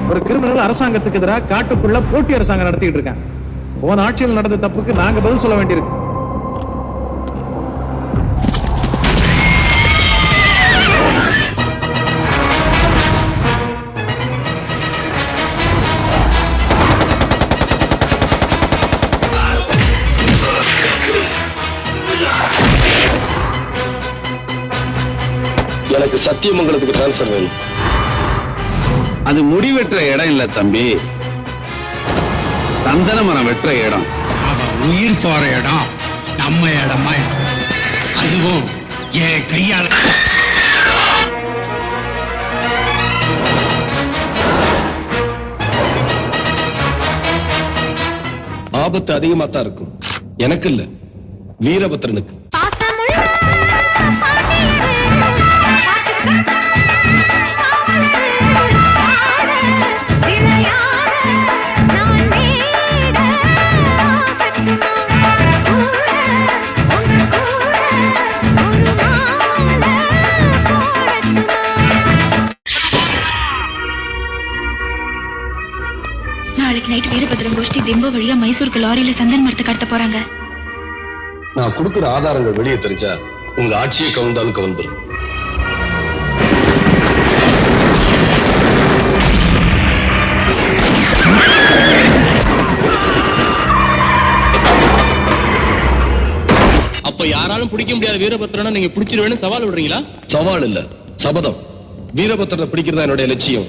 ஒரு கிரிமினல் அரசாங்கத்துக்கு எதிராக காட்டுக்குள்ள போட்டி அரசாங்கம் நடத்திட்டு இருக்காங்க. போன ஆட்சியில் நடந்த தப்புக்கு நாங்க பதில் சொல்ல வேண்டியிருக்கு. எனக்கு சத்தியமங்கலத்துக்கு டிரான்ஸ்பர் வேணும். அது முடி வெட்டுற இடம் இல்ல தம்பி, சந்தன மரம் வெட்டுற இடம். உயிர் போற இடம் நம்ம இடமா, அதுவும் என் கையால. ஆபத்து அதிகமா தான் இருக்கும். எனக்கு இல்ல, வீரபத்ரனுக்கு. நாளைக்கு நைட் வீரபத்ரன் கோஷ்டி திம்போ வழியா மைசூருக்கு லாரியில சந்தன மரத்தை கடத்த போறாங்க. நான் கொடுக்கிற ஆதாரங்கள் வெளியே தெரிஞ்சா உங்க ஆட்சியை கவுந்தாலும் கவுந்துரும். அப்ப யாராலும் பிடிக்க முடியாத வீரபத்ரனை நீங்க பிடிச்சிருவேன்னு சவால் விடுறீங்களா? சவால் இல்ல, சபதம். வீரபத்ரனை பிடிக்கிறதா என்னுடைய லட்சியம்.